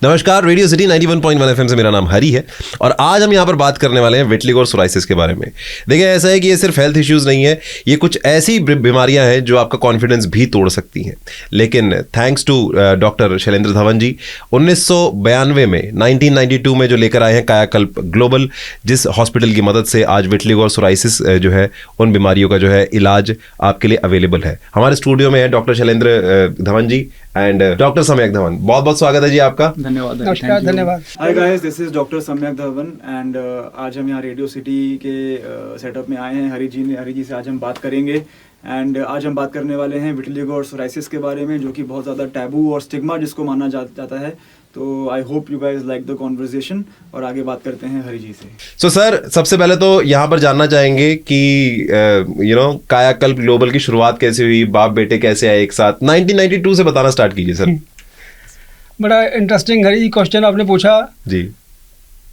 नमस्कार, radio city 91.1 FM से मेरा नाम हरी है और आज हम यहाँ पर बात करने वाले हैं विटिलिगो और सोराइसिस के बारे में। देखिए, ऐसा है कि ये सिर्फ हेल्थ इश्यूज नहीं है, ये कुछ ऐसी बीमारियां हैं जो आपका कॉन्फिडेंस भी तोड़ सकती हैं। लेकिन thanks to doctor Shailendra Dhawan ji 1992 में 1992 में जो लेकर आए हैं कायाकल्प ग्लोबल, जिस हॉस्पिटल की मदद से आज विटिलिगो और सोराइसिस जो है उन बीमारियों का जो है इलाज आपके लिए अवेलेबल है। हमारे स्टूडियो में है doctor Shailendra Dhawan ji and doctor Samyak Dhawan. बहुत बहुत स्वागत है जी आपका। धन्यवाद। नमस्कार, धन्यवाद। Hi guys, this is doctor Samyak Dhawan and आज हम यहाँ रेडियो सिटी के सेटअप में आए हैं। हरी जी से आज हम बात करेंगे एंड आज हम बात करने वाले हैं विटिलिगो और सोराइसिस के बारे में, जो कि बहुत ज़्यादा टैबू और स्टिग्मा जिसको माना जाता है। तो I hope you guys like the conversation और आगे बात करते हैं हरी जी से। सो सर, सबसे पहले तो यहाँ पर जानना चाहेंगे कि कायाकल्प ग्लोबल की शुरुआत कैसे हुई, बाप बेटे कैसे आए एक साथ? 1992 से बताना स्टार्ट कीजिए सर। बड़ा इंटरेस्टिंग हरी क्वेश्चन आपने पूछा जी।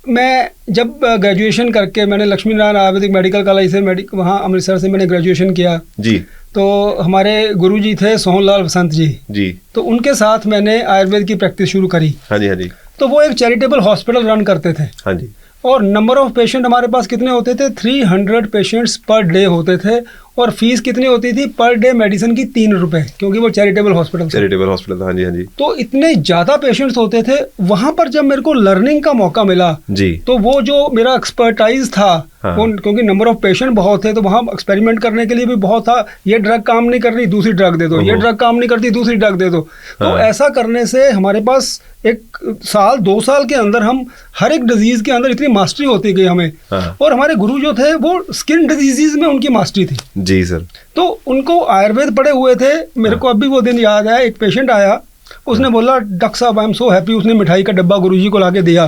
मैं जब ग्रेजुएशन करके मैंने लक्ष्मी नारायण आयुर्वेदिक मेडिकल कॉलेज से वहाँ अमृतसर से मैंने ग्रेजुएशन किया जी। तो हमारे गुरुजी थे सोहनलाल बसंत जी, तो उनके साथ मैंने आयुर्वेद की प्रैक्टिस शुरू करी। हाँ जी, हाँ जी। तो वो एक चैरिटेबल हॉस्पिटल रन करते थे। हाँ जी। और नंबर ऑफ पेशेंट हमारे पास कितने होते थे? 300 पेशेंट्स पर डे होते थे। और फीस कितनी होती थी पर डे मेडिसिन की? 3 रुपए, क्योंकि वो चैरिटेबल हॉस्पिटल था। हाँ जी, हाँ जी। तो इतने ज्यादा पेशेंट्स होते थे वहां पर। जब मेरे को लर्निंग का मौका मिला जी, तो वो जो मेरा एक्सपर्टाइज था, हाँ। क्योंकि नंबर ऑफ पेशेंट बहुत थे तो वहाँ एक्सपेरिमेंट करने के लिए भी बहुत था। ये ड्रग काम नहीं कर रही, दूसरी ड्रग दे दो, ये ड्रग काम नहीं करती, दूसरी ड्रग दे दो। तो ऐसा करने से हमारे पास 1 साल 2 साल के अंदर हम हर एक डिजीज के अंदर इतनी मास्टरी होती गई हमें। और हमारे गुरु जो थे वो स्किन डिजीजेज में उनकी मास्टरी थी जी सर। तो उनको आयुर्वेद पढ़े हुए थे। मेरे को अभी वो दिन याद है, एक पेशेंट आया, उसने बोला डॉक्टर साहब आई एम सो हैप्पी। उसने मिठाई का डब्बा गुरुजी को लाके दिया।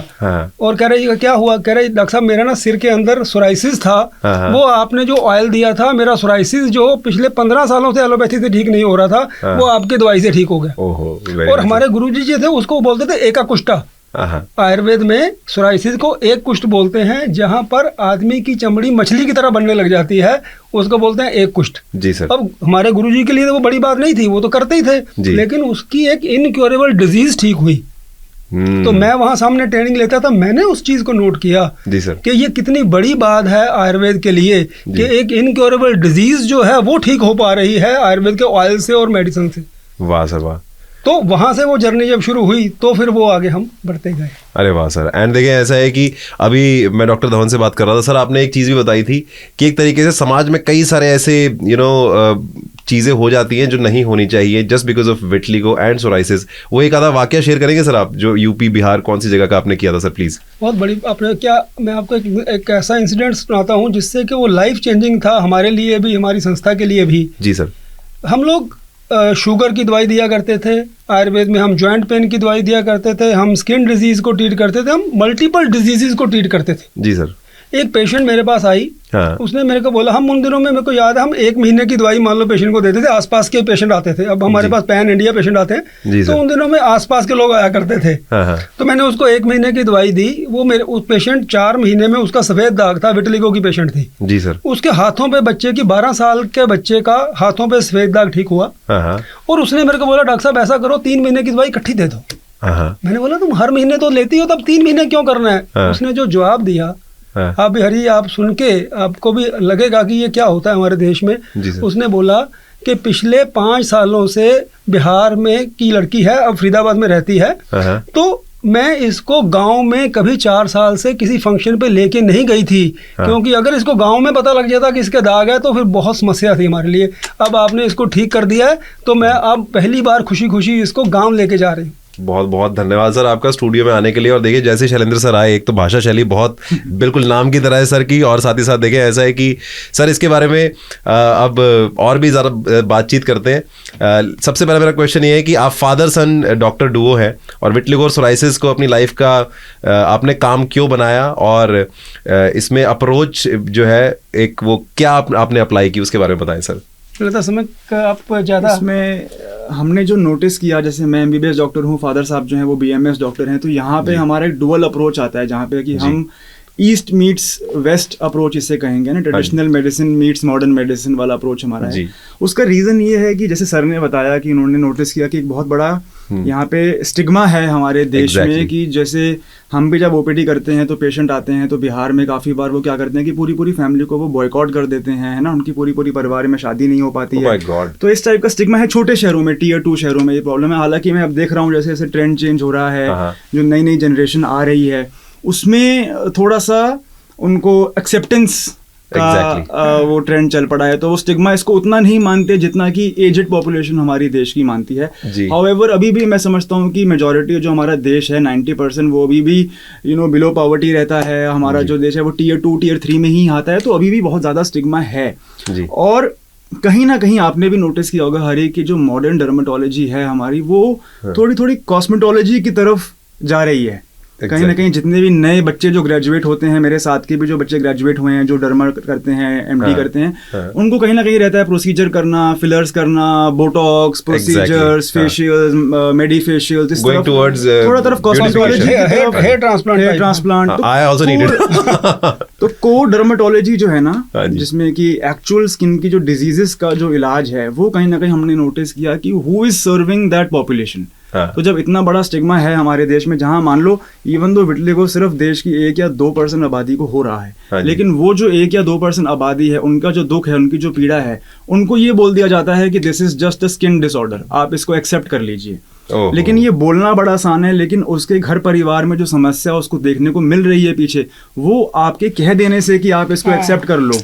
और कह रही क्या हुआ? कह रही डॉक्टर साहब मेरा ना सिर के अंदर सोराइसिस था, वो आपने जो ऑयल दिया था, मेरा सोराइसिस जो पिछले 15 सालों से एलोपैथी से ठीक नहीं हो रहा था, वो आपकी दवाई से ठीक हो गया। और हमारे गुरुजी जो थे उसको बोलते थे एका कुष्ठा। आयुर्वेद में सोराइसिस को एक कुष्ठ बोलते हैं, जहां पर आदमी की चमड़ी मछली की तरह बनने लग जाती है, उसको बोलते हैं एक कुष्ठ जी सर। अब हमारे गुरुजी के लिए तो वो बड़ी बात नहीं थी, वो तो करते ही थे, लेकिन उसकी एक इनक्योरेबल डिजीज ठीक हुई। तो मैं वहां सामने ट्रेनिंग लेता था, मैंने उस चीज को नोट किया जी सर कि ये कितनी बड़ी बात है आयुर्वेद के लिए कि एक इनक्योरेबल डिजीज जो है वो ठीक हो पा रही है आयुर्वेद के ऑयल से और मेडिसिन से। वाह सर वाह। तो वहां से वो जर्नी जब शुरू हुई तो फिर वो आगे हम बढ़ते गए। अरे वाह सर। एंड देखिए, ऐसा है कि अभी मैं डॉक्टर धवन से बात कर रहा था सर, आपने एक चीज़ भी बताई थी कि एक तरीके से समाज में कई सारे ऐसे चीज़ें हो जाती हैं जो नहीं होनी चाहिए just because of vitiligo and psoriasis. वो एक आधा वाकया शेयर करेंगे सर आप, जो यूपी बिहार कौन सी जगह का आपने किया था सर प्लीज़? बहुत बड़ी आपने क्या, मैं आपको एक ऐसा इंसिडेंट सुनाता हूँ जिससे कि वो लाइफ चेंजिंग था हमारे लिए भी, हमारी संस्था के लिए भी। जी सर। हम लोग शुगर की दवाई दिया करते थे आयुर्वेद में, हम जॉइंट पेन की दवाई दिया करते थे, हम स्किन डिजीज को ट्रीट करते थे, हम मल्टीपल डिजीजेस को ट्रीट करते थे जी सर। एक पेशेंट मेरे पास आई, उसने मेरे को बोला, हम उन दिनों में मेरे को याद है हम 1 महीने की दवाई मान लो पेशेंट को देते थे, आसपास के पेशेंट आते थे। अब हमारे पास पैन इंडिया पेशेंट आते हैं, तो उन दिनों में आसपास के लोग आया करते थे। तो मैंने उसको 1 महीने की दवाई दी। वो मेरे उस पेशेंट 4 महीने में उसका सफेद दाग था, विटिलिगो की पेशेंट थी जी सर। उसके हाथों पे, बच्चे की 12 साल के बच्चे का हाथों पे सफेद दाग ठीक हुआ। और उसने मेरे को बोला डॉक्टर साहब ऐसा करो 3 महीने की दवाई इकट्ठी दे दो। मैंने बोला तुम हर महीने तो लेती हो, तब 3 महीने क्यों करना है? उसने जो जवाब दिया, आप हरी आप सुन के आपको भी लगेगा कि ये क्या होता है हमारे देश में। उसने बोला कि पिछले 5 सालों से बिहार में की लड़की है, अब फरीदाबाद में रहती है, तो मैं इसको गांव में कभी 4 साल से किसी फंक्शन पे लेके नहीं गई थी, क्योंकि अगर इसको गांव में पता लग जाता कि इसके दाग है तो फिर बहुत समस्या थी हमारे लिए। अब आपने इसको ठीक कर दिया है तो मैं अब पहली बार खुशी खुशी इसको गांव लेके जा रही हूँ। बहुत बहुत धन्यवाद सर आपका स्टूडियो में आने के लिए। और देखिए, जैसे शैलेंद्र सर आए, एक तो भाषा शैली बहुत बिल्कुल नाम की तरह है सर की, और साथ ही साथ देखिए ऐसा है कि सर इसके बारे में अब और भी ज़्यादा बातचीत करते हैं। सबसे पहला मेरा क्वेश्चन ये है कि आप फादर सन डॉक्टर डुओ हैं और विटिलिगो और सोराइसिस को अपनी लाइफ का आपने काम क्यों बनाया, और इसमें अप्रोच जो है एक वो क्या आपने अप्लाई की, उसके बारे में बताएं सर। समय आप ज़्यादा इसमें हमने जो नोटिस किया, जैसे मैं MBBS डॉक्टर हूँ, फादर साहब जो हैं वो BMS डॉक्टर हैं, तो यहाँ पे हमारा एक डुअल अप्रोच आता है, जहाँ पे कि हम ईस्ट मीट्स वेस्ट अप्रोच इसे कहेंगे ना, traditional medicine meets modern medicine वाला अप्रोच हमारा है। उसका रीज़न ये है कि जैसे सर ने बताया कि उन्होंने नोटिस किया कि एक बहुत बड़ा यहाँ पे स्टिग्मा है हमारे देश में कि जैसे हम भी जब ओपीडी करते हैं तो पेशेंट आते हैं तो बिहार में काफ़ी बार वो क्या करते हैं कि पूरी पूरी फैमिली को वो बॉयकॉट कर देते हैं, है ना, उनकी पूरी पूरी परिवार में शादी नहीं हो पाती है। तो इस टाइप का स्टिग्मा है छोटे शहरों में, टियर 2 शहरों में ये प्रॉब्लम है। हालांकि मैं अब देख रहा हूँ जैसे जैसे ट्रेंड चेंज हो रहा है, जो नई नई जनरेशन आ रही है उसमें थोड़ा सा उनको एक्सेप्टेंस का वो ट्रेंड चल पड़ा है, तो वो स्टिग्मा इसको उतना नहीं मानते जितना कि एजेड पॉपुलेशन हमारी देश की मानती है। हाउएवर अभी भी मैं समझता हूँ कि मेजॉरिटी जो हमारा देश है 90% वो अभी भी बिलो पॉवर्टी रहता है। हमारा जो देश है वो टियर 2 टियर 3 में ही आता है, तो अभी भी बहुत ज़्यादा स्टिग्मा है। और कहीं ना कहीं आपने भी नोटिस किया होगा हरी की जो मॉडर्न डर्मेटोलॉजी है हमारी वो थोड़ी थोड़ी कॉस्मेटोलॉजी की तरफ जा रही है। कहीं ना कहीं जितने भी नए बच्चे जो ग्रेजुएट होते हैं, मेरे साथ के भी जो बच्चे ग्रेजुएट हुए हैं जो डर्मा करते हैं, एमडी करते हैं, उनको कहीं ना कहीं रहता है प्रोसीजर करना, फिलर्स करना, बोटॉक्स प्रोसीजर्स, फेशियल्स, मेडिफेशियल्स, इस तरफ थोड़ा तरफ cosmetology, hair transplant. I also need it. तो कोर डर्मेटोलॉजी जो है ना, जिसमें कि एक्चुअल स्किन की जो डिजीजेस का जो इलाज है वो कहीं ना कहीं हमने नोटिस किया कि who is serving that population. तो जब इतना बड़ा स्टिग्मा है हमारे देश में, जहां मान लो इवन दो विटिलिगो सिर्फ देश की 1 या 2% आबादी को हो रहा है, लेकिन वो जो 1 या 2% आबादी है उनका जो दुख है, उनकी जो पीड़ा है, उनको ये बोल दिया जाता है कि this is just a skin disorder, आप इसको एक्सेप्ट कर लीजिए। लेकिन ये बोलना बड़ा आसान है, लेकिन उसके घर परिवार में जो समस्या उसको देखने को मिल रही है पीछे, वो आपके कह देने से कि आप इसको एक्सेप्ट कर लो,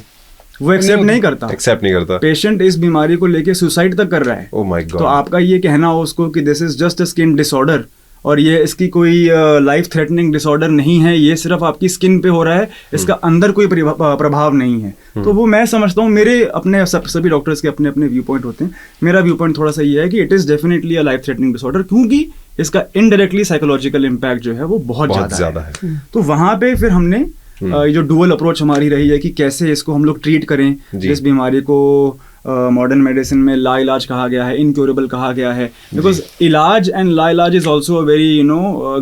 वो एक्सेप्ट नहीं करता। पेशेंट इस बीमारी को लेके सुसाइड तक कर रहा है। Oh my God. तो आपका ये कहना हो उसको कि this is just a skin disorder और ये इसकी कोई लाइफ थ्रेटनिंग डिसऑर्डर नहीं है, ये सिर्फ आपकी स्किन पे हो रहा है, इसका अंदर कोई प्रभाव नहीं है। तो वो मैं समझता हूँ, मेरे अपने सभी डॉक्टर्स के अपने अपने व्यू पॉइंट होते हैं। मेरा व्यू पॉइंट थोड़ा सा ये है कि it is definitely a life threatening disorder, क्योंकि इसका इनडायरेक्टली साइकोलॉजिकल इम्पैक्ट जो है वो बहुत ज्यादा है। तो वहां पे फिर हमने ये जो डुअल अप्रोच हमारी रही है कि कैसे इसको हम लोग ट्रीट करें। इस बीमारी को मॉडर्न मेडिसिन में ला इलाज कहा गया है, इनक्योरेबल कहा गया है, बिकॉज इलाज एंड ला इलाज is also a very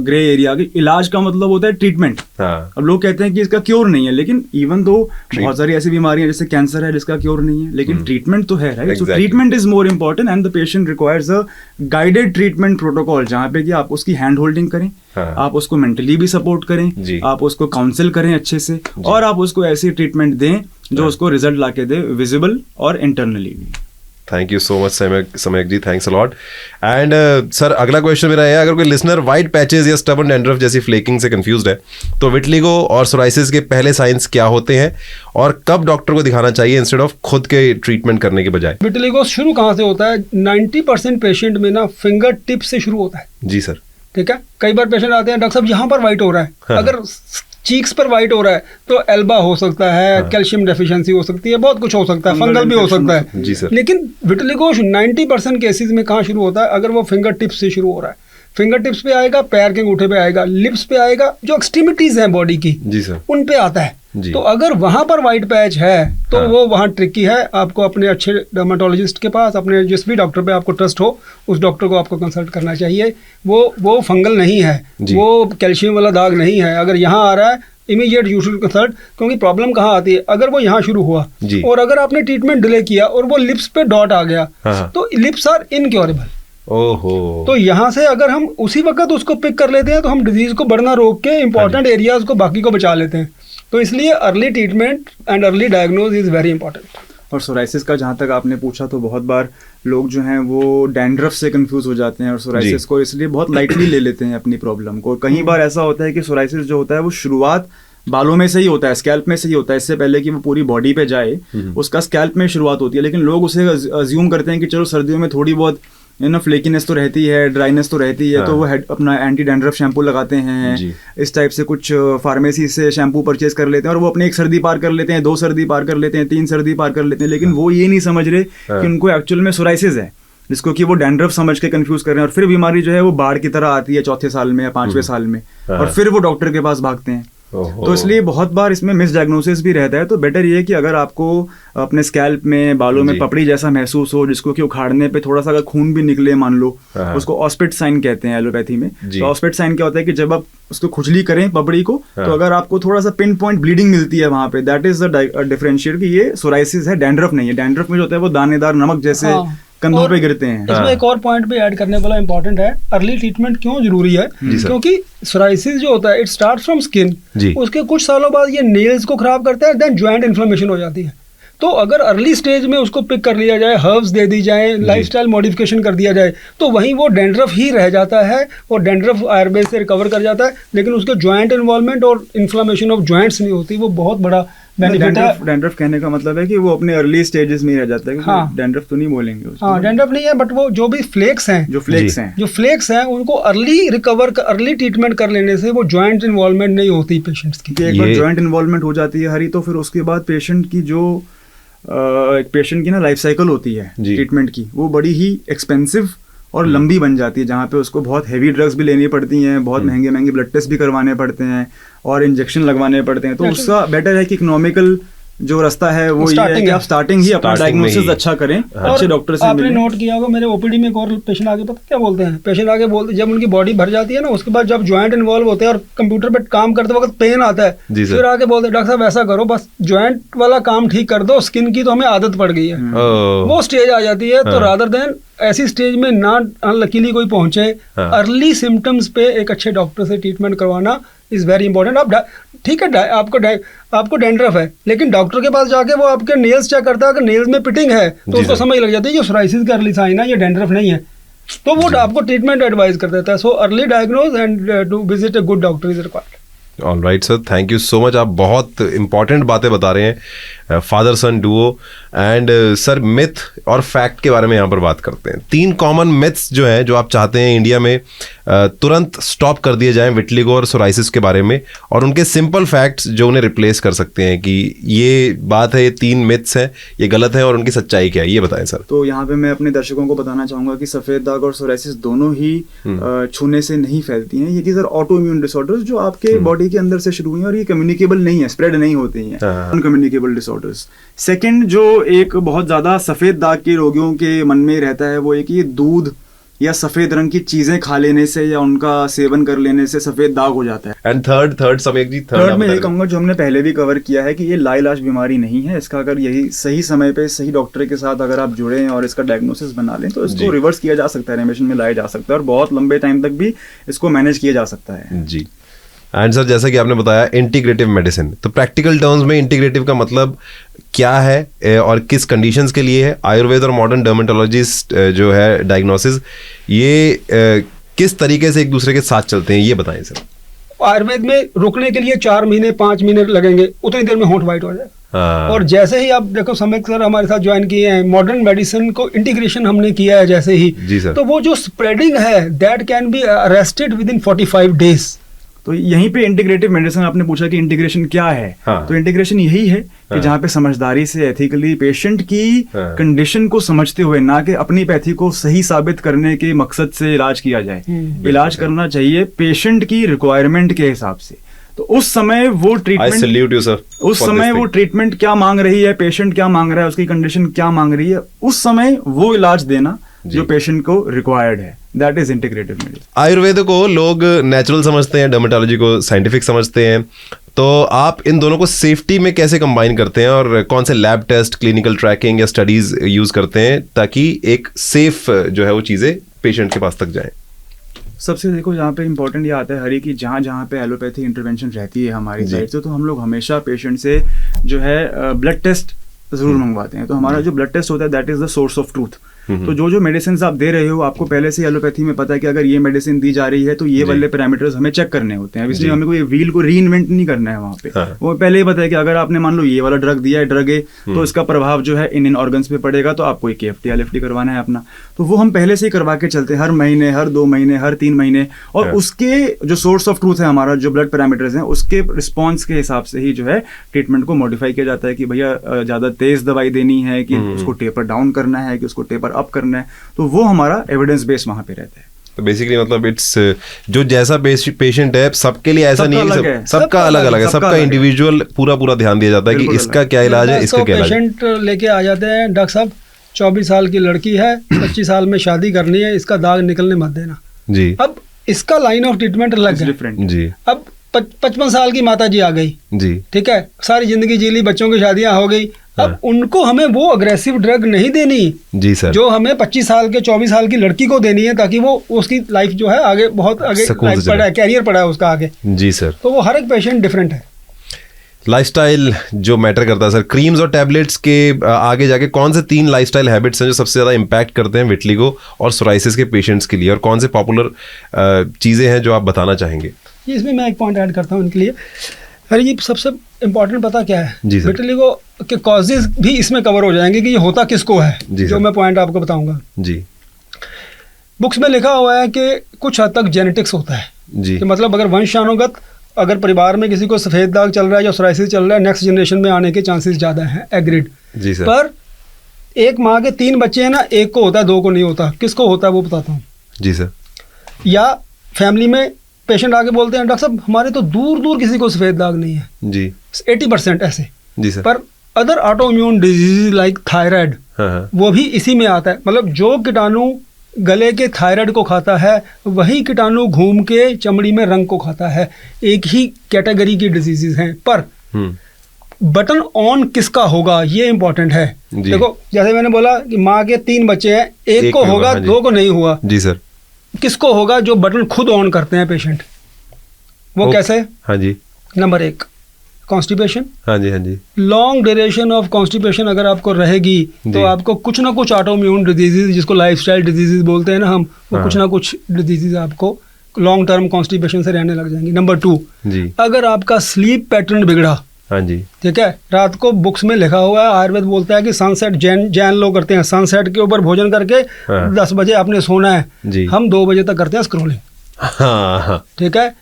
grey area. इलाज का मतलब होता है ट्रीटमेंट। अब लोग कहते हैं कि इसका क्योर नहीं है, लेकिन इवन दो बहुत सारी ऐसी बीमारियां जैसे कैंसर है जिसका क्योर नहीं है, लेकिन ट्रीटमेंट तो है, right? So treatment is more important and the patient requires a guided treatment protocol, जहाँ पे कि आप उसकी हैंड होल्डिंग करें, आप उसको मेंटली भी सपोर्ट करें, आप उसको काउंसिल करें अच्छे से, और आप उसको ऐसी ट्रीटमेंट दें जो उसको रिजल्ट लाके दे, विजिबल और इंटरनली भी। Thank you so much Samyak ji, thanks a lot. And sir अगला क्वेश्चन मेरा है, अगर कोई लिसनर वाइट पैचेस या स्टबर्न डैंड्रफ जैसी फ्लेकिंग से कंफ्यूज्ड है तो विटिलिगो और सोराइसिस के पहले साइंस क्या होते हैं और कब डॉक्टर को दिखाना चाहिए इंस्टेड ऑफ खुद के ट्रीटमेंट करने के बजाय? विटिलिगो शुरू कहाँ से होता है? 90% पेशेंट में ना फिंगर टिप से शुरू होता है। जी सर। ठीक है, कई बार पेशेंट आते हैं, डॉक्टर साहब यहाँ पर वाइट हो रहा है। अगर चीक्स पर वाइट हो रहा है तो एल्बा हो सकता है, कैल्शियम डेफिशिएंसी हो सकती है, बहुत कुछ हो सकता है, फंगल भी हो सकता है। जी सर। लेकिन विटिलिगो 90% केसेस में कहाँ शुरू होता है? अगर वो फिंगर टिप्स से शुरू हो रहा है, फिंगर टिप्स पे आएगा, पैर के अंगूठे पे आएगा, लिप्स पे आएगा, जो एक्सट्रीमिटीज हैं बॉडी की, जी सर, उन पे आता है। तो अगर वहां पर वाइट पैच है तो वो वहां ट्रिकी है। आपको अपने अच्छे डर्मेटोलॉजिस्ट के पास, अपने जिस भी डॉक्टर पे आपको ट्रस्ट हो, उस डॉक्टर को आपको कंसल्ट करना चाहिए। वो फंगल नहीं है, वो कैल्शियम वाला दाग नहीं है। अगर यहाँ आ रहा है इमीडिएट यू शुड कंसल्ट, क्योंकि प्रॉब्लम कहाँ आती है? अगर वो यहाँ शुरू हुआ और अगर आपने ट्रीटमेंट डिले किया और वो लिप्स पे डॉट आ गया, तो लिप्स आर इनक्योरेबल। ओहो। तो यहाँ से अगर हम उसी वक्त उसको पिक कर लेते हैं तो हम डिजीज को बढ़ना रोक के इंपॉर्टेंट एरियाज को बाकी को बचा लेते हैं। तो इसलिए early treatment and early diagnose is very important. और सोराइसिस का जहाँ तक आपने पूछा, तो बहुत बार लोग जो हैं वो डैंड्रफ से कंफ्यूज हो जाते हैं और सोराइसिस को इसलिए बहुत लाइटली ले लेते हैं अपनी प्रॉब्लम को। कई बार ऐसा होता है कि सोराइसिस जो होता है वो शुरुआत बालों में से ही होता है, स्कैल्प में से ही होता है, इससे पहले कि वो पूरी बॉडी पे जाए उसका स्कैल्प में शुरुआत होती है। लेकिन लोग उसे अज्यूम करते हैं कि चलो सर्दियों में थोड़ी बहुत फ्लेकीनेस तो रहती है, ड्राइनेस तो रहती है, तो वो अपना एंटी डैंड्रफ शैम्पू लगाते हैं, इस टाइप से कुछ फार्मेसी से शैम्पू परचेज कर लेते हैं और वो अपने 1 सर्दी पार कर लेते हैं, 2 सर्दी पार कर लेते हैं, 3 सर्दी पार कर लेते हैं। लेकिन वो ये नहीं समझ रहे कि उनको एक्चुअल में सोराइसिस है, जिसको कि वो डैंड्रफ समझ के कंफ्यूज कर रहे हैं। और फिर बीमारी जो है वो बाढ़ की तरह आती है 4थे साल में या 5वें साल में, और फिर वो डॉक्टर के पास भागते हैं। तो इसलिए बहुत बार इसमें मिस डायग्नोसिस भी रहता है। तो बेटर ये है कि अगर आपको अपने स्कैल्प में, बालों में पपड़ी जैसा महसूस हो, जिसको कि उखाड़ने पे थोड़ा सा अगर खून भी निकले मान लो, उसको ऑस्पिट साइन कहते हैं एलोपैथी में। तो ऑस्पिट साइन क्या होता है कि जब आप उसको खुजली करें पपड़ी को, तो अगर आपको थोड़ा सा पिन पॉइंट ब्लीडिंग मिलती है वहां पे, दैट इज द डिफरेंशिएट कि ये सोराइसिस है, डैंड्रफ नहीं है। डैंड्रफ में जो होता है वो दानेदार नमक जैसे कंधों पे गिरते हैं। इसमें एक और पॉइंट भी ऐड करने वाला इंपॉर्टेंट है, अर्ली ट्रीटमेंट क्यों जरूरी है, क्योंकि सोराइसिस जो होता है इट स्टार्ट फ्रॉम स्किन, उसके कुछ सालों बाद ये नेल्स को खराब करता है, देन ज्वाइंट इन्फ्लेमेशन हो जाती है। तो अगर अर्ली स्टेज में उसको पिक कर लिया जाए, हर्ब्स दे दी जाए, लाइफस्टाइल मॉडिफिकेशन कर दिया जाए, तो वहीं वो डैंड्रफ ही रह जाता है और डैंड्रफ आयुर्वेद से रिकवर कर जाता है, लेकिन उसके ज्वाइंट इन्वॉल्वमेंट और इन्फ्लेमेशन ऑफ ज्वाइंट्स नहीं होती। वो बहुत बड़ा डैंड्रफ कहने का मतलब है कि वो अपने अर्ली स्टेजेस में ही रह जाता है। हाँ, डैंड्रफ तो नहीं बोलेंगे उसको। हाँ, डैंड्रफ नहीं है, बट वो जो भी फ्लेक्स हैं, जो फ्लेक्स हैं उनको अर्ली ट्रीटमेंट कर लेने से वो ज्वाइंट इन्वॉल्वमेंट नहीं होती पेशेंट्स की। एक बार ज्वाइंट इन्वॉल्वमेंट हो जाती है हरी, तो फिर उसके बाद पेशेंट की जो एक पेशेंट की ना लाइफ साइकिल होती है ट्रीटमेंट की, वो बड़ी ही एक्सपेंसिव और लंबी बन जाती है, जहाँ पे उसको बहुत हैवी ड्रग्स भी लेनी पड़ती हैं, बहुत महंगे ब्लड टेस्ट भी करवाने पड़ते हैं और इंजेक्शन लगवाने पड़ते हैं। तो उसका बेटर है कि इकोनॉमिकल जो रास्ता है वो ये है कि आप स्टार्टिंग ही अपना डायग्नोसिस अच्छा करें, अच्छे डॉक्टर से आपने नोट किया होगा मेरे ओपीडी में एक और पेशेंट आगे पता क्या बोलते हैं, पेशेंट आगे बोलते जब उनकी बॉडी भर जाती है ना, उसके बाद जब ज्वाइंट इन्वॉल्व होते हैं और कंप्यूटर पे काम करते वक्त पेन आता है, फिर आगे बोलते हैं डॉक्टर साहब ऐसा करो बस ज्वाइंट वाला काम ठीक कर दो, स्किन की तो हमें आदत पड़ गई है। वो स्टेज आ जाती है। तो रादर देन ऐसी स्टेज में ना अनलकीली कोई पहुंचे, अर्ली सिम्टम्स पे एक अच्छे डॉक्टर से ट्रीटमेंट करवाना इज वेरी इंपॉर्टेंट। आप ठीक है, आपको डैंड्रफ है, लेकिन डॉक्टर के पास जाके वो आपके नेल्स चेक करता है, अगर नेल्स में पिटिंग है तो उसको समझ लग जाती है ये सोराइसिस का अर्ली साइन है, ये डैंड्रफ नहीं है, तो वो आपको ट्रीटमेंट एडवाइस कर देता है। So early diagnose and to visit a good doctor is required. All right sir, thank you so much. आप बहुत इंपॉर्टेंट बातें बता रहे हैं, father son duo. And sir, myth और फैक्ट के बारे में यहाँ पर बात करते हैं। 3 कॉमन मिथ्स जो हैं, जो आप चाहते हैं इंडिया में तुरंत स्टॉप कर दिए जाएं विटिलिगो और सोराइसिस के बारे में, और उनके सिंपल फैक्ट्स जो उन्हें रिप्लेस कर सकते हैं कि ये बात है, ये 3 मिथ्स हैं, ये गलत है, और उनकी सच्चाई क्या है, ये बताएं सर। तो यहाँ पे मैं अपने दर्शकों को बताना चाहूंगा कि सफेद दाग और सोराइसिस दोनों ही छूने से नहीं फैलती हैं। ये चीज़ ऑटो इम्यून डिसऑर्डर्स जो आपके बॉडी के अंदर से शुरू हुई हैं, और ये कम्युनिकेबल नहीं है, स्प्रेड नहीं होती हैं, अनकम्युनिकेबल डिसऑर्डर्स। सेकंड, जो एक बहुत ज्यादा सफेद दाग के रोगियों के मन में रहता है, वो एक ये दूध या सफेद रंग की चीजें खा लेने से या उनका सेवन कर लेने से सफेद दाग हो जाता है। एंड थर्ड सम्यक जी, थर्ड में ये कहूंगा जो हमने पहले भी कवर किया है कि ये लाइलाज बीमारी नहीं है। इसका अगर यही सही समय पे सही डॉक्टर के साथ अगर आप जुड़े और इसका डायग्नोसिस बना लें तो इसको रिवर्स किया जा सकता है, रेमिशन में लाया जा सकता है और बहुत लंबे टाइम तक भी इसको मैनेज किया जा सकता है। जी। एंड सर, जैसा कि आपने बताया इंटीग्रेटिव मेडिसिन, तो प्रैक्टिकल टर्म्स में इंटीग्रेटिव का मतलब क्या है और किस कंडीशंस के लिए है? आयुर्वेद और मॉडर्न डर्मेटोलॉजिस्ट जो है डायग्नोसिस, ये किस तरीके से एक दूसरे के साथ चलते हैं, ये बताएं सर। आयुर्वेद में रुकने के लिए 4 महीने 5 महीने लगेंगे, उतनी देर में होंठ वाइट हो जाएगा। और जैसे ही आप देखो, समय सर हमारे साथ ज्वाइन किए हैं, मॉडर्न मेडिसिन को इंटीग्रेशन हमने किया है जैसे ही, तो वो जो स्प्रेडिंग है that can be arrested with in 45 days. तो यहीं पे इंटीग्रेटिव मेडिसिन आपने पूछा कि इंटीग्रेशन क्या है। तो इंटीग्रेशन यही है कि जहाँ पे समझदारी से एथिकली पेशेंट की कंडीशन को समझते हुए, ना कि अपनी पैथी को सही साबित करने के मकसद से इलाज किया जाए। इलाज करना चाहिए पेशेंट की रिक्वायरमेंट के हिसाब से। तो उस समय वो ट्रीटमेंट, उस समय वो ट्रीटमेंट क्या मांग रही है, पेशेंट क्या मांग रहा है, उसकी कंडीशन क्या मांग रही है, उस समय वो इलाज देना जो पेशेंट को रिक्वायर्ड है, that is integrative medicine. Ayurveda को लोग नेचुरल समझते हैं, डर्मेटोलॉजी को साइंटिफिक समझते हैं, तो आप इन दोनों को सेफ्टी में कैसे कंबाइन करते हैं और कौन से लैब टेस्ट, क्लिनिकल ट्रैकिंग या स्टडीज यूज करते हैं ताकि एक सेफ जो है वो चीजें पेशेंट के पास तक जाएं? सबसे देखो, यहाँ पे इंपॉर्टेंट ये आता है हरी कि जहाँ पे एलोपैथी इंटरवेंशन रहती है हमारी साइड से, तो हम लोग हमेशा पेशेंट से जो है ब्लड टेस्ट जरूर मंगवाते हैं। तो हमारा जो ब्लड टेस्ट होता है that is the source of truth. तो जो मेडिसिन आप दे रहे हो, आपको पहले से एलोपैथी में पता है कि अगर ये मेडिसिन दी जा रही है तो ये वाले पैरामीटर्स हमें चेक करने होते हैं। इसलिए हमें कोई व्हील को रीइन्वेंट नहीं करना है वहाँ पे। वो पहले ही पता है कि अगर आपने मान लो ये वाला ड्रग दिया है, ड्रग ए, तो इसका प्रभाव जो है इन ऑर्गन्स पे पड़ेगा, तो आपको एक KFT LFT करवाना है अपना। तो वो हम पहले से ही करवा के चलते हैं, हर महीने, हर 2 महीने, हर 3 महीने। और उसके जो सोर्स ऑफ ट्रूथ है हमारा, जो ब्लड पैरामीटर्स हैं, उसके रिस्पॉन्स के हिसाब से ही जो है ट्रीटमेंट को मॉडिफाई किया जाता है कि भैया ज्यादा तेज दवाई देनी है, कि उसको टेपर डाउन करना है, कि उसको टेपर अप करना है। तो वो हमारा एविडेंस बेस वहां पे रहता है। तो बेसिकली मतलब इट्स जो जैसा पेशेंट है सबके लिए ऐसा नहीं है, सबका अलग अलग है, सबका इंडिविजुअल पूरा ध्यान दिया जाता है कि इसका क्या इलाज है, इसका क्या इलाज है। पेशेंट लेके आ जाते हैं, डॉक्टर साहब 24 साल की लड़की है, 25 साल में शादी करनी है, इसका दाग निकलने मत देना जी। अब इसका लाइन ऑफ ट्रीटमेंट अलग है जी। अब 55 साल की माता जी आ गई जी, ठीक है, सारी जिंदगी जी ली, बच्चों की शादियां हो गई, अब उनको हमें वो अग्रेसिव ड्रग नहीं देनी जी सर, जो हमें 25 साल के 24 साल की लड़की को देनी है, ताकि वो उसकी लाइफ जो है आगे बहुत आगे लाइफ पड़ा है, कैरियर पड़ा है उसका आगे जी सर। तो वो हर एक पेशेंट डिफरेंट है। लाइफस्टाइल जो मैटर करता है सर, क्रीम्स और टैबलेट्स के आगे जाके कौन से 3 लाइफस्टाइल हैबिट्स हैं जो सबसे ज़्यादा इम्पैक्ट करते हैं विटलिगो और सोराइसिस के पेशेंट्स के लिए, और कौन से पॉपुलर चीज़ें हैं जो आप बताना चाहेंगे? इसमें मैं एक पॉइंट ऐड करता हूँ इनके लिए। अरे ये सबसे इम्पोर्टेंट पता क्या है जी सर, विटलिगो के कॉजेज भी इसमें कवर हो जाएंगे कि ये होता किसको है, जो मैं पॉइंट आपको बताऊंगा जी। बुक्स में लिखा हुआ है कि कुछ हद तक जेनेटिक्स होता है जी, कि मतलब अगर वंशानुगत, अगर परिवार में किसी को सफ़ेद दाग चल रहा है या सोराइसिस चल रहा है, नेक्स्ट जनरेशन में आने के चांसेस ज़्यादा हैं, एग्रीड जी सर। पर एक माँ के 3 बच्चे हैं ना, एक को होता है 2 को नहीं होता, किसको होता है वो बताता हूँ जी सर। या फैमिली में पेशेंट आके बोलते हैं डॉक्टर साहब हमारे तो दूर दूर किसी को सफ़ेद दाग नहीं है जी, 80% ऐसे जी सर। पर other auto immune disease like thyroid वो भी इसी में आता है, मतलब जो कीटाणु गले के थायराइड को खाता है वही कीटाणु घूम के चमड़ी में रंग को खाता है, एक ही कैटेगरी की डिजीजेज हैं। पर बटन ऑन किसका होगा ये इंपॉर्टेंट है। देखो जैसे मैंने बोला कि माँ के 3 बच्चे हैं, एक को होगा 2 को नहीं हुआ जी सर। किसको होगा? जो बटन खुद ऑन करते हैं पेशेंट, वो कैसे? हाँ जी। नंबर 1 कॉन्स्टिपेशन, हाँ जी हाँ जी। लॉन्ग ड्यूरेशन ऑफ कॉन्स्टिपेशन अगर आपको रहेगी तो आपको कुछ ना कुछ ऑटोइम्यून डिजीजेज, जिसको लाइफस्टाइल डिजीजेज बोलते हैं ना हम, वो कुछ ना कुछ डिजीजेज आपको लॉन्ग टर्म कॉन्स्टिपेशन से रहने लग जाएंगी। नंबर 2 जी, अगर आपका स्लीप पैटर्न बिगड़ा, हाँ जी ठीक है, रात को बुक्स में लिखा हुआ है, आयुर्वेद बोलता है कि सनसेट, जैन लोग करते हैं सनसेट के ऊपर भोजन करके 10 बजे आपने सोना है जी, हम 2 बजे तक करते हैं स्क्रोलिंग, हाँ ठीक है।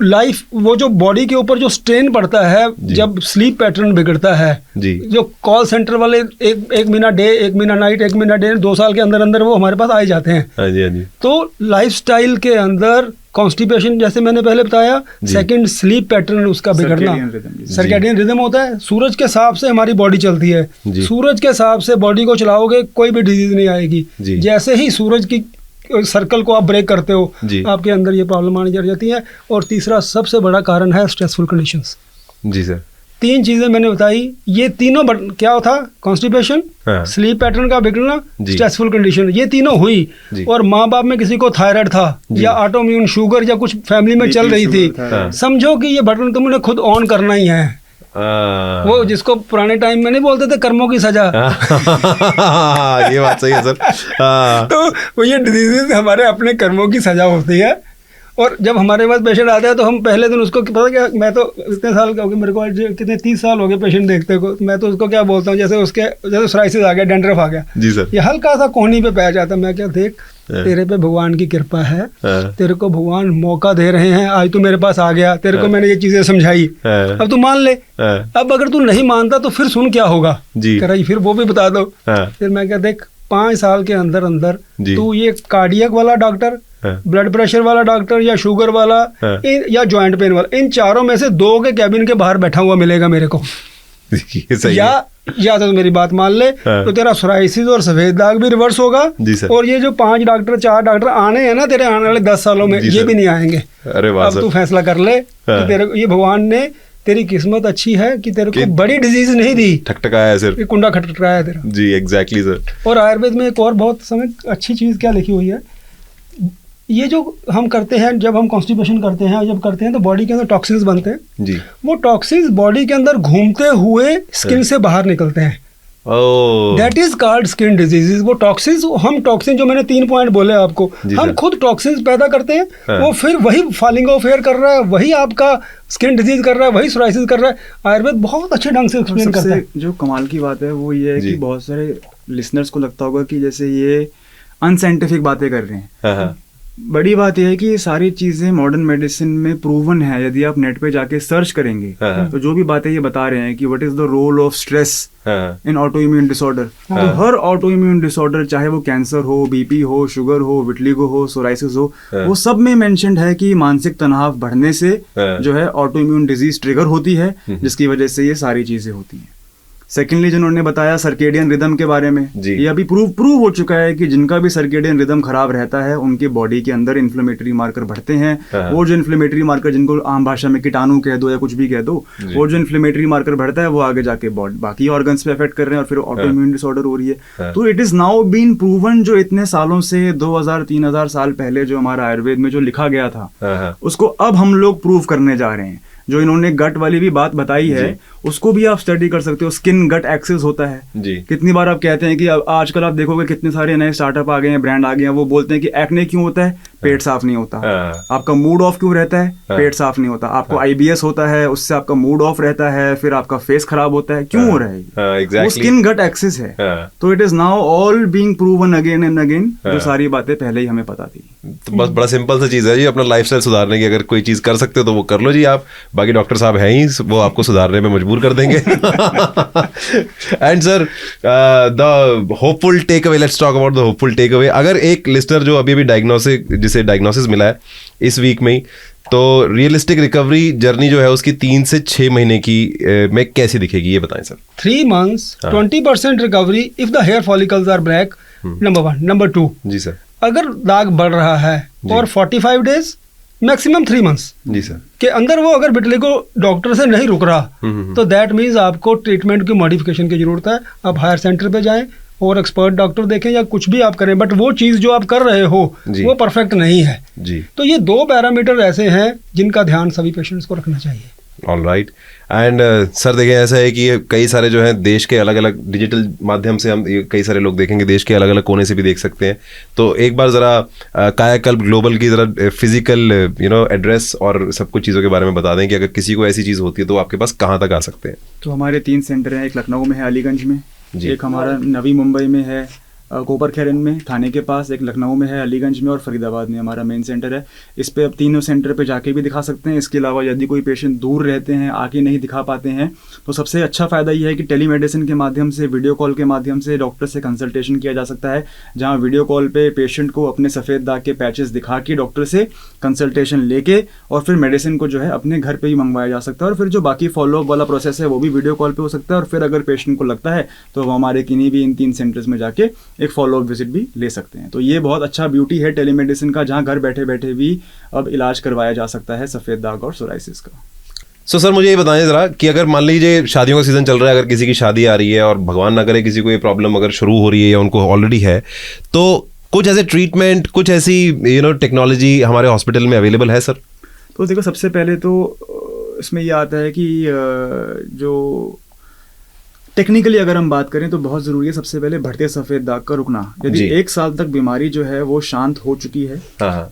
लाइफ वो जो बॉडी के ऊपर जो स्ट्रेन पड़ता है जब स्लीप पैटर्न बिगड़ता है जी, जो कॉल सेंटर वाले एक महीना डे, 1 महीना नाइट, 1 महीना डे, 2 साल के अंदर अंदर वो हमारे पास आए जाते हैं हाँ जी हाँ जी। तो लाइफस्टाइल के अंदर कॉन्स्टिपेशन जैसे मैंने पहले बताया, सेकंड स्लीप पैटर्न उसका बिगड़ना, सर्कैडियन रिदम होता है, सूरज के हिसाब से हमारी बॉडी चलती है, सूरज के हिसाब से बॉडी को चलाओगे कोई भी डिजीज नहीं आएगी। जैसे ही सूरज की सर्कल को आप ब्रेक करते हो आपके अंदर ये प्रॉब्लम आने लग जाती है। और तीसरा सबसे बड़ा कारण है स्ट्रेसफुल कंडीशंस जी सर। 3 चीजें मैंने बताई, ये तीनों क्या था? कॉन्स्टिपेशन, स्लीप पैटर्न का बिगड़ना, स्ट्रेसफुल कंडीशन, ये तीनों हुई। और माँ बाप में किसी को थायराइड था या ऑटोइम्यून शुगर या कुछ फैमिली में चल रही थी, समझो कि ये बटन तुमने खुद ऑन करना ही है। वो जिसको पुराने टाइम में नहीं बोलते थे कर्मों की सजा ये बात सही है सर। तो वो ये डिजीजेज हमारे अपने कर्मों की सजा होती है। और जब हमारे पास पेशेंट आता है तो हम पहले दिन उसको पता क्या, मैं तो इतने साल हो गए मेरे को, कितने 30 साल हो गए पेशेंट देखते को, मैं तो उसको क्या बोलता हूँ, जैसे सोराइसिस आ गया, डैंड्रफ आ गया जी सर, ये हल्का सा कोहनी पे पै जाता है, मैं क्या देख तेरे पे भगवान की कृपा है, तेरे को भगवान मौका दे रहे हैं, आज तू मेरे पास आ गया, तेरे को मैंने ये चीजें समझाई, अब तू मान ले। अब अगर तू नहीं मानता तो फिर सुन क्या होगा, फिर वो भी बता दो। फिर मैं क्या देख 5 साल के अंदर अंदर तू ये कार्डियक वाला डॉक्टर, ब्लड प्रेशर वाला डॉक्टर या शुगर वाला या जॉइंट पेन वाला, इन चारों में से 2 के कैबिन के बाहर बैठा हुआ मिलेगा मेरे को। या तो मेरी बात मान ले तो तेरा सोराइसिस और सफेद दाग भी रिवर्स होगा, और ये जो 5 डॉक्टर 4 डॉक्टर आने हैं ना तेरे आने वाले 10 सालों में, ये भी नहीं आएंगे। अरे अब तू फैसला कर ले कि तेरे ये भगवान ने, तेरी किस्मत अच्छी है कि तेरे को बड़ी डिजीज नहीं दी, ठकठकाया है सर, कुंडा खटखटाया है तेरा जी। Exactly sir. और आयुर्वेद में एक और बहुत समय अच्छी चीज क्या लिखी हुई है, ये जो हम करते हैं, जब हम कॉन्स्टिपेशन करते हैं, जब करते हैं तो बॉडी के अंदर टॉक्सिन्स बनते हैं जी, वो टॉक्सिन्स बॉडी के अंदर घूमते हुए स्किन से बाहर निकलते हैं, that is called skin diseases. वो टॉक्सिन्स, हम टॉक्सिन जो मैंने 3 पॉइंट बोले आपको, हम खुद टॉक्सिन्स पैदा करते हैं, वो फिर वही फॉलिंग ऑफ हेयर कर रहा है, वही आपका स्किन डिजीज कर रहा है, वही सोराइसिस कर रहा है। आयुर्वेद बहुत अच्छे ढंग से एक्सप्लेन करता है। जो कमाल की बात है वो ये है कि बहुत सारे लिसनर्स को लगता होगा कि जैसे ये अनसाइंटिफिक बातें कर रहे हैं, बड़ी बात यह है कि ये सारी चीजें मॉडर्न मेडिसिन में प्रूवन है। यदि आप नेट पे जाके सर्च करेंगे तो जो भी बातें ये बता रहे हैं कि what is the role of stress in autoimmune disorder, तो हर ऑटो इम्यून डिसऑर्डर, चाहे वो कैंसर हो, बीपी हो, शुगर हो, विटलिगो हो, सोराइसिस हो, वो सब में मेंशन्ड है कि मानसिक तनाव बढ़ने से जो है ऑटो इम्यून डिजीज ट्रिगर होती है, जिसकी वजह से ये सारी चीजें होती हैं। सेकेंडली जिन्होंने बताया सर्केडियन रिदम के बारे में, ये अभी प्रूव हो चुका है कि जिनका भी सर्केडियन रिदम खराब रहता है उनके बॉडी के अंदर इन्फ्लेमेटरी मार्कर बढ़ते हैं। वो जो इन्फ्लेमेटरी मार्कर, जिनको आम भाषा में कीटाणु कह दो या कुछ भी कह दो, वो जो इन्फ्लेमेटरी मार्कर बढ़ता है वो आगे जाके बाकी ऑर्गन्स पे अफेक्ट कर रहे हैं और फिर ऑटो इम्यून डिसऑर्डर हो रही है। तो it is now been proven, जो इतने सालों से 2000-3000 साल पहले जो हमारा आयुर्वेद में जो लिखा गया था उसको अब हम लोग प्रूव करने जा रहे हैं। जो इन्होंने गट वाली भी बात बताई है उसको भी आप स्टडी कर सकते हो। स्किन गट एक्सेस होता है जी। कितनी बार आप कहते हैं कि आजकल आप देखोगे कितने सारे नए स्टार्टअप आ गए हैं, ब्रांड आ गए हैं, वो बोलते हैं कि एक्ने क्यों होता है, पेट साफ नहीं होता। आपका मूड ऑफ क्यों रहता है, पेट साफ नहीं होता। आपको आईबीएस होता है, उससे आपका मूड ऑफ रहता है, फिर आपका फेस खराब होता है, क्यों हो रहा है, वो स्किन गट एक्सेस है। तो it is now all being proven again and again, जो सारी बातें पहले ही हमें पता थी। तो बस बड़ा सिंपल सा चीज है जी, अपना लाइफस्टाइल सुधारने की अगर कोई चीज कर सकते हो तो वो कर लो जी आप। बाकी डॉक्टर साहब हैं ही, वो आपको सुधारने में मजबूर कर देंगे। And sir, the hopeful takeaway, let's talk about the hopeful takeaway. अगर एक लिस्टर जो अभी जिसे डायग्नोसिस मिला है इस वीक में ही, तो रियलिस्टिक रिकवरी जर्नी जो है उसकी 3 से 6 महीने की में कैसी दिखेगी, ये बताएं sir. 3 months 20% recovery if the hair follicles are black, number 1। Number 2, जी सर, अगर दाग बढ़ रहा है और 45 days मैक्सिमम 3 months जी सर के अंदर वो अगर विटिलिगो डॉक्टर से नहीं रुक रहा तो दैट मीन्स आपको ट्रीटमेंट की मॉडिफिकेशन की जरूरत है। आप हायर सेंटर पे जाएं और एक्सपर्ट डॉक्टर देखें या कुछ भी आप करें, बट वो चीज़ जो आप कर रहे हो वो परफेक्ट नहीं है जी। तो ये 2 पैरामीटर ऐसे हैं जिनका ध्यान सभी पेशेंट्स को रखना चाहिए। All right. एंड सर देखें, ऐसा है कि कई सारे जो हैं देश के अलग अलग डिजिटल माध्यम से हम कई सारे लोग देखेंगे, देश के अलग अलग कोने से भी देख सकते हैं। तो एक बार ज़रा कायाकल्प ग्लोबल की ज़रा फिजिकल एड्रेस और सब कुछ चीज़ों के बारे में बता दें कि अगर किसी को ऐसी चीज़ होती है तो आपके पास कहाँ तक आ सकते हैं। तो हमारे 3 सेंटर हैं, एक लखनऊ में है, अलीगंज में, एक हमारा नवी मुंबई में है कोपर खैरन में थाने के पास, एक लखनऊ में है, अलीगंज में और फरीदाबाद में हमारा मेन सेंटर है। इस पे अब तीनों सेंटर पे जाके भी दिखा सकते हैं। इसके अलावा यदि कोई पेशेंट दूर रहते हैं, आके नहीं दिखा पाते हैं, तो सबसे अच्छा फ़ायदा ये है कि टेलीमेडिसिन के माध्यम से, वीडियो कॉल के माध्यम से डॉक्टर से कंसल्टेशन किया जा सकता है, जहाँ वीडियो कॉल पे पेशेंट को अपने सफ़ेद दाग के पैचेस दिखा के डॉक्टर से कंसल्टेशन लेके और फिर मेडिसिन को जो है अपने घर पर ही मंगवाया जा सकता है। और फिर जो बाकी फॉलोअप वाला प्रोसेस है वो भी वीडियो कॉल पर हो सकता है। और फिर अगर पेशेंट को लगता है तो वो हमारे किन्हीं भी इन 3 सेंटर्स में जाके एक फॉलोअप विजिट भी ले सकते हैं। तो ये बहुत अच्छा ब्यूटी है टेलीमेडिसिन का, जहां घर बैठे बैठे भी अब इलाज करवाया जा सकता है सफेद दाग और सोराइसिस का। सर मुझे ये बताएं जरा कि अगर मान लीजिए शादियों का सीजन चल रहा है, अगर किसी की शादी आ रही है और भगवान ना करे किसी को ये प्रॉब्लम अगर शुरू हो रही है या उनको ऑलरेडी है, तो कुछ ऐसे ट्रीटमेंट, कुछ ऐसी टेक्नोलॉजी हमारे हॉस्पिटल में अवेलेबल है सर? तो देखो, सबसे पहले तो इसमें ये आता है कि जो टेक्निकली अगर हम बात करें तो बहुत ज़रूरी है सबसे पहले बढ़ते सफ़ेद दाग का रुकना। यदि 1 साल तक बीमारी जो है वो शांत हो चुकी है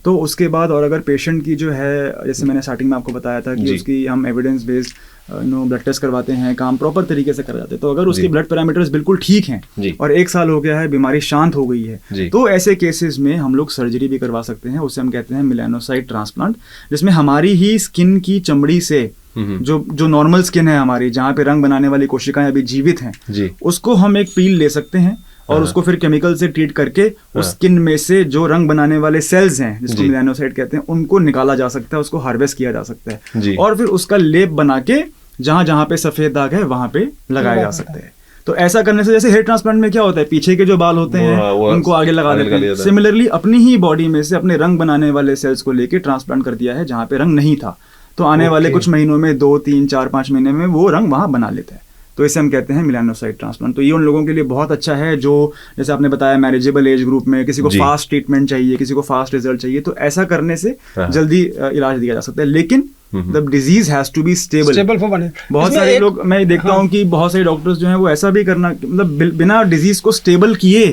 तो उसके बाद, और अगर पेशेंट की जो है, जैसे मैंने स्टार्टिंग में आपको बताया था कि उसकी हम एविडेंस बेस्ड ब्लड टेस्ट करवाते हैं, काम प्रॉपर तरीके से कर जाते हैं, तो अगर उसके ब्लड पैरामीटर्स बिल्कुल ठीक हैं और 1 साल हो गया है, बीमारी शांत हो गई है, तो ऐसे केसेस में हम लोग सर्जरी भी करवा सकते हैं। उसे हम कहते हैं मेलानोसाइट ट्रांसप्लांट, जिसमें हमारी ही स्किन की चमड़ी से जो नॉर्मल स्किन है हमारी, जहाँ पे रंग बनाने वाली कोशिकाएं अभी जीवित हैं, उसको हम एक पील ले सकते हैं और उसको फिर केमिकल से ट्रीट करके उस स्किन में से जो रंग बनाने वाले सेल्स हैं, जिसको मेलानोसाइट कहते हैं, उनको निकाला जा सकता है, उसको हार्वेस्ट किया जा सकता है और फिर उसका लेप बना के जहां जहां पे सफेद दाग है वहां पे लगाया जा सकता है। तो ऐसा करने से, जैसे हेयर ट्रांसप्लांट में क्या होता है, पीछे के जो बाल होते हैं उनको आगे लगा देते हैं, सिमिलरली अपनी ही बॉडी में से अपने रंग बनाने वाले सेल्स को लेके ट्रांसप्लांट कर दिया है जहां पे रंग नहीं था, तो आने वाले कुछ महीनों में 2, 3, 4, 5 महीने में वो रंग वहां बना लेता है। तो इसे हम कहते हैं मेलानोसाइट ट्रांसप्लांट। तो ये उन लोगों के लिए बहुत अच्छा है जो, जैसे आपने बताया, मैनेजेबल एज ग्रुप में किसी को फास्ट ट्रीटमेंट चाहिए, किसी को फास्ट रिजल्ट चाहिए, तो ऐसा करने से जल्दी इलाज दिया जा सकता है। लेकिन the disease has to be stable for 1 year. बहुत सारे लोग, मैं देखता हूँ कि बहुत सारे डॉक्टर्स जो हैं वो ऐसा भी करना, मतलब बिना डिजीज को स्टेबल किए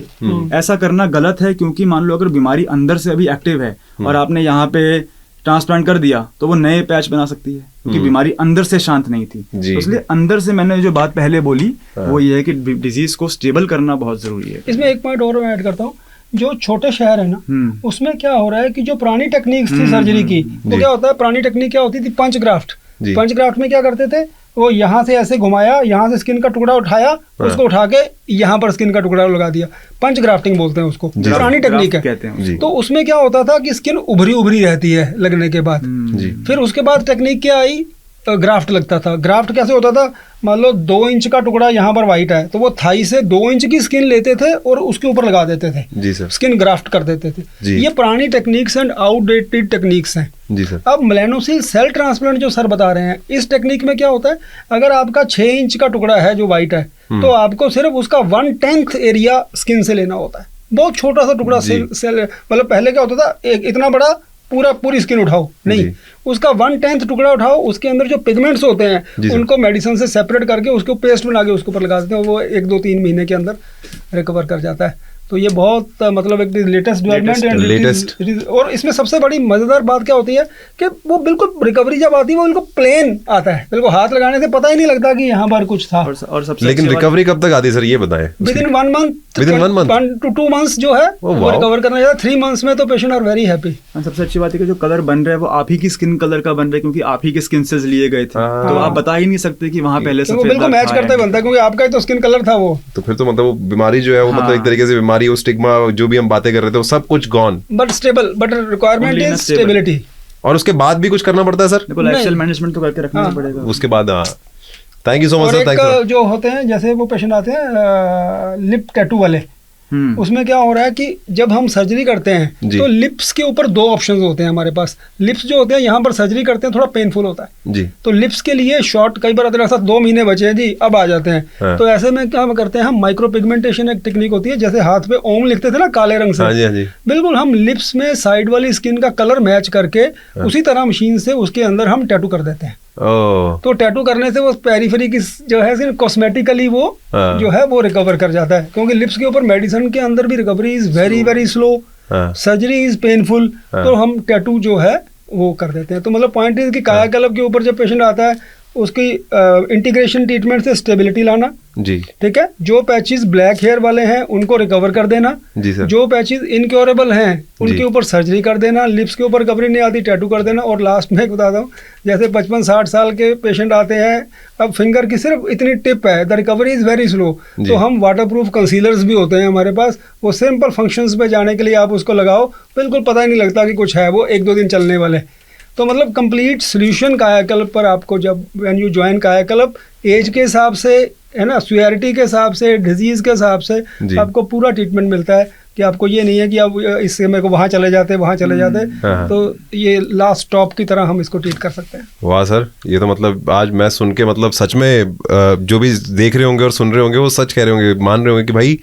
ऐसा करना गलत है, क्योंकि मान लो अगर बीमारी अंदर से अभी एक्टिव है और आपने यहाँ पे ट्रांसप्लांट कर दिया तो वो नए पैच बना सकती है, क्योंकि बीमारी अंदर से शांत नहीं थी। तो इसलिए अंदर से मैंने जो बात पहले बोली वो ये है कि डिजीज को स्टेबल करना बहुत जरूरी है। इसमें एक पॉइंट और मैं ऐड करता हूँ जो छोटे शहर है ना, उसमें क्या हो रहा है कि जो पुरानी टेक्निक्स थी सर्जरी की, वो क्या होता है, पुरानी टेक्निक क्या होती थी, पंच ग्राफ्ट। पंच ग्राफ्ट में क्या करते थे, वो यहाँ से ऐसे घुमाया, यहाँ से स्किन का टुकड़ा उठाया, उसको उठा के यहाँ पर स्किन का टुकड़ा लगा दिया। पंच ग्राफ्टिंग बोलते हैं उसको, पुरानी टेक्निक है। तो उसमें क्या होता था कि स्किन उभरी उभरी रहती है लगने के बाद। फिर उसके बाद टेक्निक क्या आई, ग्राफ्ट लगता था। ग्राफ्ट कैसे होता था, मान लो 2 इंच का टुकड़ा यहाँ पर वाइट है, तो वो थाई से 2 इंच की स्किन लेते थे और उसके ऊपर लगा देते थे। जी सर। स्किन ग्राफ्ट कर देते थे। ये पुरानी टेक्निक्स एंड आउटडेटेड टेक्निक्स हैं। जी सर। अब मेलानोसिल सेल ट्रांसप्लांट जो सर बता रहे हैं, इस टेक्निक में क्या होता है, अगर आपका 6 इंच का टुकड़ा है जो वाइट है, तो आपको सिर्फ उसका 1/10 एरिया स्किन से लेना होता है। बहुत छोटा सा टुकड़ा सेल, मतलब पहले क्या होता था, एक इतना बड़ा पूरी स्किन उठाओ, नहीं, उसका 1/10 टुकड़ा उठाओ, उसके अंदर जो पिगमेंट्स होते हैं उनको मेडिसिन से सेपरेट करके उसको पेस्ट बना के उसके ऊपर लगा देते हैं, वो 1-2-3 महीने के अंदर रिकवर कर जाता है। तो ये बहुत मतलब एक लेटेस्ट डेवलपमेंट। और इसमें सबसे बड़ी मजेदार बात क्या होती है कि वो बिल्कुल रिकवरी जब आती है वो बिल्कुल प्लेन आता है, बिल्कुल हाथ लगाने से पता ही नहीं लगता कि यहाँ पर कुछ था। और सबसे लेकिन रिकवरी कब तक आती है सर, ये बताएं। विदिन 1 मंथ, 1 to 2 months जो है वो रिकवर करना चाहिए। 3 months में तो पेशेंट आर वेरी हैप्पी। सबसे अच्छी बात है कि जो कलर बन रहा है वो आप ही की स्किन कलर का बन रहा है, क्योंकि आप ही के स्किन सेल्स लिए गए थे, तो आप बता ही नहीं सकते कि वहाँ पहले से बिल्कुल मैच करता ही बनता है, क्योंकि आपका ही तो स्किन कलर था वो। तो फिर तो मतलब वो बीमारी जो है वो मतलब एक तरीके से बीमारी, वो स्टिग्मा जो भी हम बातें कर रहे थे वो सब कुछ gone, but stable, but requirement is stability. और उसके बाद भी कुछ करना पड़ता है सर, देखो लाइफस्टाइल मैनेजमेंट तो करके रखना पड़ेगा उसके बाद। Thank you so much sir. Thank you. जो होते हैं जैसे वो पेशेंट आते हैं लिप टैटू वाले, उसमें क्या हो रहा है कि जब हम सर्जरी करते हैं तो लिप्स के ऊपर 2 ऑप्शंस होते हैं हमारे पास। लिप्स जो होते हैं यहाँ पर सर्जरी करते हैं थोड़ा पेनफुल होता है जी, तो लिप्स के लिए शॉर्ट कई बार आते हैं 2 महीने बचे हैं जी, अब आ जाते हैं। तो ऐसे में क्या करते हैं हम, माइक्रो पिगमेंटेशन एक टेक्निक होती है, जैसे हाथ पे ओम लिखते थे ना काले रंग से, बिल्कुल हम लिप्स में साइड वाली स्किन का कलर मैच करके उसी तरह मशीन से उसके अंदर हम टैटू कर देते हैं। तो टैटू करने से वो पेरिफेरी की जो है कॉस्मेटिकली वो जो है वो रिकवर कर जाता है, क्योंकि लिप्स के ऊपर मेडिसिन के अंदर भी recovery is very very slow, surgery is painful, तो हम टैटू जो है वो कर देते हैं। तो मतलब पॉइंट इज कि कायाकल्प के ऊपर जब पेशेंट आता है उसकी इंटीग्रेशन ट्रीटमेंट से स्टेबिलिटी लाना जी, ठीक है। जो पैचेस ब्लैक हेयर वाले हैं उनको रिकवर कर देना जी सर। जो पैचेस इनक्योरेबल हैं उनके ऊपर सर्जरी कर देना, लिप्स के ऊपर रिकवरी नहीं आती टैटू कर देना। और लास्ट में एक बताता हूँ, जैसे 55-60 साल के पेशेंट आते हैं, अब फिंगर की सिर्फ इतनी टिप है, the recovery is very slow, तो हम वाटरप्रूफ कंसीलर्स भी होते हैं हमारे पास, वो सिंपल फंक्शंस पे जाने के लिए आप उसको लगाओ, बिल्कुल पता ही नहीं लगता कि कुछ है, वो 1-2 दिन चलने वाले। तो मतलब कंप्लीट सोल्यूशन कायाकल्प पर आपको जब व्हेन यू ज्वाइन कायाकल्प, एज के हिसाब से है ना, सीवियरिटी के हिसाब से, डिजीज के हिसाब से आपको पूरा ट्रीटमेंट मिलता है कि आपको ये नहीं है कि आप इससे मेरे को वहाँ चले जाते तो ये लास्ट स्टॉप की तरह हम इसको ट्रीट कर सकते हैं। वाह सर, ये तो मतलब आज मैं सुन के मतलब सच में जो भी देख रहे होंगे और सुन रहे होंगे वो सच कह रहे होंगे, मान रहे होंगे कि भाई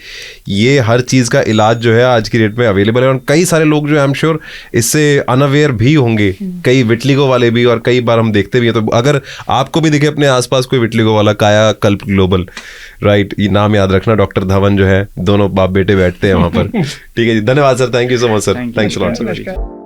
ये हर चीज़ का इलाज जो है आज की डेट में अवेलेबल है। और कई सारे लोग जो है आई एम श्योर इससे अनअवेयर भी होंगे, कई विटलिगो वाले भी, और कई बार हम देखते भी हैं। तो अगर आपको भी दिखे अपने आसपास कोई विटलिगो वाला, कायाकल्प ग्लोबल, राइट, ये नाम याद रखना, डॉक्टर धवन जो है, दोनों बाप बेटे बैठते हैं वहाँ पर। ठीक है जी, धन्यवाद sir, thank you so much sir, thanks a lot sir.